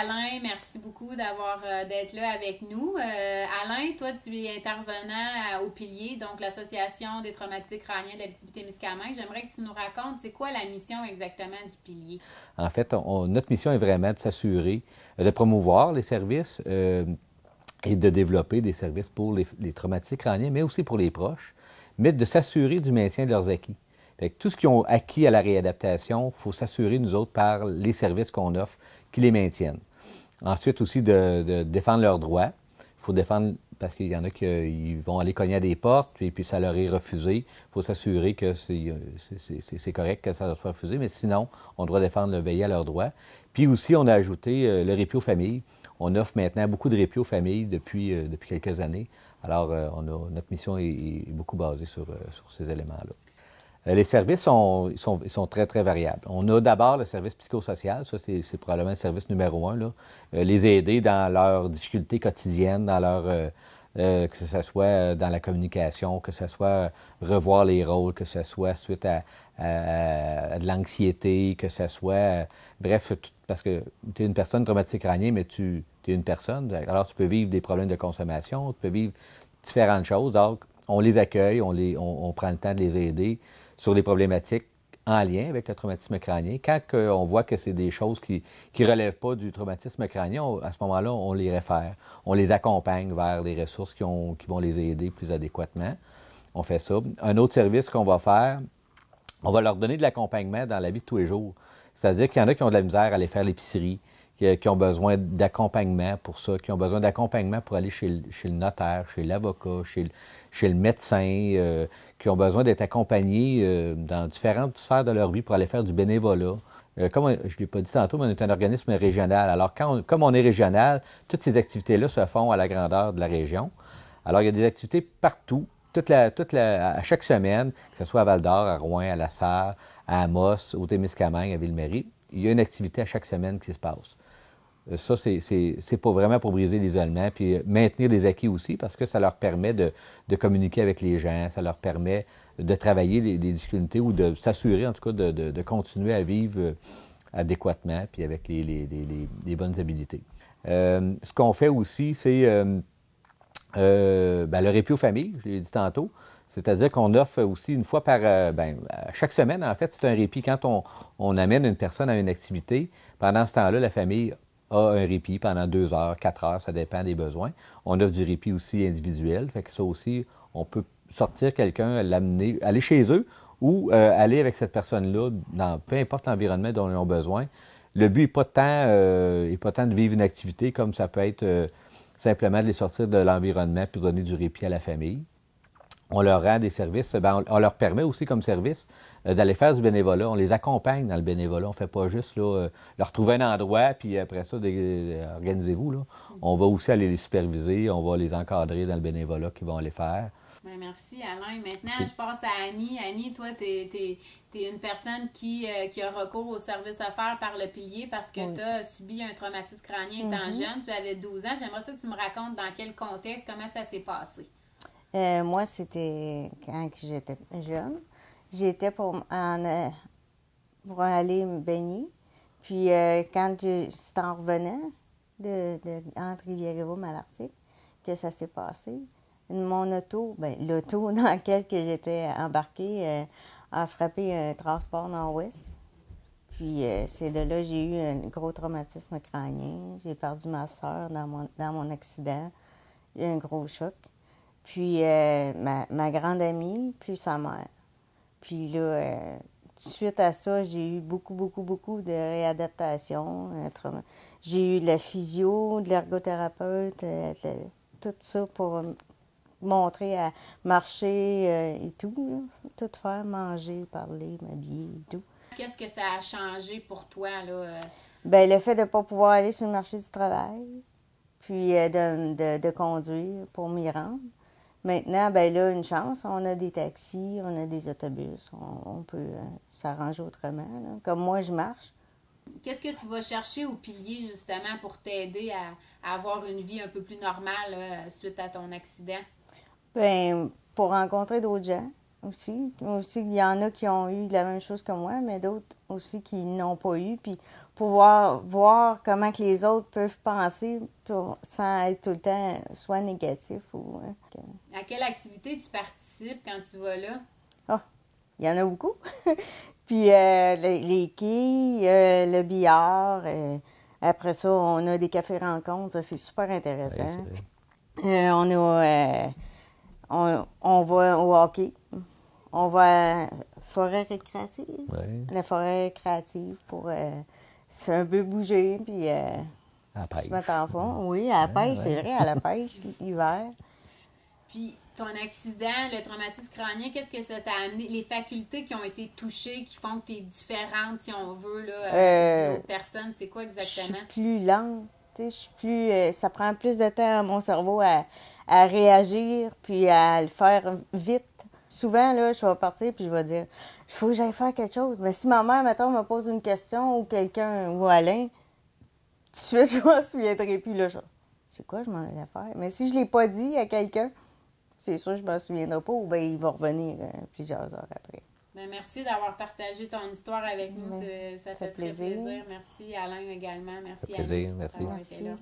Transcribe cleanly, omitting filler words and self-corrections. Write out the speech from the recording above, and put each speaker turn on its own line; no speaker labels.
Alain, merci beaucoup d'être là avec nous. Alain, toi, tu es intervenant au Pilier, donc l'Association des traumatisés crâniens de l'Abitibi-Témiscamingue. J'aimerais que tu nous racontes, c'est quoi la mission exactement du Pilier?
En fait, notre mission est vraiment de s'assurer, de promouvoir les services et de développer des services pour les traumatisés crâniens, mais aussi pour les proches, mais de s'assurer du maintien de leurs acquis. Fait que tout ce qu'ils ont acquis à la réadaptation, il faut s'assurer, nous autres, par les services qu'on offre, qu'ils les maintiennent. Ensuite aussi, de défendre leurs droits. Il faut défendre, parce qu'il y en a qui vont aller cogner à des portes, et puis ça leur est refusé. Il faut s'assurer que c'est correct que ça leur soit refusé, mais sinon, on doit défendre, veiller à leurs droits. Puis aussi, on a ajouté le répit aux familles. On offre maintenant beaucoup de répit aux familles depuis quelques années. Alors, notre mission est beaucoup basée sur ces éléments-là. Les services sont très, très variables. On a d'abord le service psychosocial, ça c'est probablement le service numéro un, là. Les aider dans leurs difficultés quotidiennes, que ce soit dans la communication, que ce soit revoir les rôles, que ce soit suite à de l'anxiété, que ce soit, bref, parce que tu es une personne traumatisée crânienne, mais tu es une personne, alors tu peux vivre des problèmes de consommation, tu peux vivre différentes choses. Donc, on les accueille, on prend le temps de les aider sur les problématiques en lien avec le traumatisme crânien. Quand on voit que c'est des choses qui ne relèvent pas du traumatisme crânien, à ce moment-là, on les réfère. On les accompagne vers les ressources qui vont les aider plus adéquatement. On fait ça. Un autre service qu'on va faire, on va leur donner de l'accompagnement dans la vie de tous les jours. C'est-à-dire qu'il y en a qui ont de la misère à aller faire l'épicerie, qui ont besoin d'accompagnement pour ça, qui ont besoin d'accompagnement pour aller chez le notaire, chez l'avocat, chez le médecin, qui ont besoin d'être accompagnés dans différentes sphères de leur vie pour aller faire du bénévolat. Comme je ne l'ai pas dit tantôt, mais on est un organisme régional. Alors, comme on est régional, toutes ces activités-là se font à la grandeur de la région. Alors, il y a des activités partout, à chaque semaine, que ce soit à Val-d'Or, à Rouen, à La Sarre, à Amos, au Témiscamingue, à Ville-Marie. Il y a une activité à chaque semaine qui se passe. Ça, c'est pas vraiment pour briser l'isolement, puis maintenir les acquis aussi, parce que ça leur permet de communiquer avec les gens, ça leur permet de travailler des difficultés ou de s'assurer, en tout cas, de continuer à vivre adéquatement, puis avec les bonnes habiletés. Ce qu'on fait aussi, c'est le répit aux familles, je l'ai dit tantôt. C'est-à-dire qu'on offre aussi une fois chaque semaine, en fait, c'est un répit. Quand on amène une personne à une activité, pendant ce temps-là, la famille a un répit pendant 2 heures, 4 heures, ça dépend des besoins. On offre du répit aussi individuel, fait que ça aussi, on peut sortir quelqu'un, l'amener, aller chez eux ou aller avec cette personne-là dans peu importe l'environnement dont ils ont besoin. Le but n'est pas tant de vivre une activité comme ça peut être simplement de les sortir de l'environnement puis donner du répit à la famille. On leur rend des services, on leur permet aussi comme service d'aller faire du bénévolat. On les accompagne dans le bénévolat. On ne fait pas juste leur trouver un endroit, puis après ça, organisez-vous. Là. On va aussi aller les superviser, on va les encadrer dans le bénévolat qu'ils vont aller faire.
Bien, merci, Alain. Maintenant, je passe à Annie. Annie, toi, tu es une personne qui a recours au service offert par le Pilier parce que tu as subi un traumatisme crânien étant jeune. Tu avais 12 ans. J'aimerais ça que tu me racontes dans quel contexte, comment ça s'est passé.
Moi, c'était quand j'étais jeune. J'étais pour aller me baigner. Puis quand c'est en revenant entre Rivière-Gros à l'Arctique que ça s'est passé, mon auto, l'auto dans laquelle j'étais embarquée a frappé un transport nord-ouest. Puis c'est de là que j'ai eu un gros traumatisme crânien. J'ai perdu ma soeur dans mon accident. J'ai eu un gros choc. Puis ma grande amie, puis sa mère. Puis là, suite à ça, j'ai eu beaucoup de réadaptation. J'ai eu de la physio, de l'ergothérapeute, tout ça pour montrer à marcher et tout. Là. Tout faire, manger, parler, m'habiller et tout.
Qu'est-ce que ça a changé pour toi, là?
Bien, le fait de ne pas pouvoir aller sur le marché du travail, puis de conduire pour m'y rendre. Maintenant, ben là, une chance, on a des taxis, on a des autobus, on peut s'arranger autrement. Là. Comme moi, je marche.
Qu'est-ce que tu vas chercher au Pilier, justement, pour t'aider à avoir une vie un peu plus normale là, suite à ton accident?
Bien, pour rencontrer d'autres gens aussi. Aussi, il y en a qui ont eu la même chose que moi, mais d'autres aussi qui n'ont pas eu. Puis pouvoir voir comment que les autres peuvent penser sans être tout le temps soit négatif ou...
À quelle activité tu participes quand tu vas là?
Ah, il y en a beaucoup. Puis les quilles, le billard. Après ça, on a des cafés-rencontres. C'est super intéressant. On va au hockey. On va à la forêt récréative.
Oui.
La forêt récréative pour c'est un peu bouger. Puis
À la pêche.
se mettre en fond. Oui, à la pêche, c'est vrai, à la pêche l'hiver.
Puis, ton accident, le traumatisme crânien, qu'est-ce que ça t'a amené? Les facultés qui ont été touchées, qui font que tu es différente, si on veut, là, d'autres personnes, c'est quoi exactement?
Je suis plus lente. Je suis plus, ça prend plus de temps à mon cerveau à réagir puis à le faire vite. Souvent, là, je vais partir puis je vais dire il faut que j'aille faire quelque chose. Mais si ma mère, mettons, me pose une question ou quelqu'un ou Alain, tout de suite, je m'en souviendrai plus. Là, c'est quoi je m'en allais faire? Mais si je ne l'ai pas dit à quelqu'un, c'est sûr que je ne m'en souviendrai pas ou bien il va revenir plusieurs heures après.
Bien, merci d'avoir partagé ton histoire avec nous. Ça fait très plaisir. Merci Alain également. Merci
plaisir,
Annie
merci.
d'avoir été là.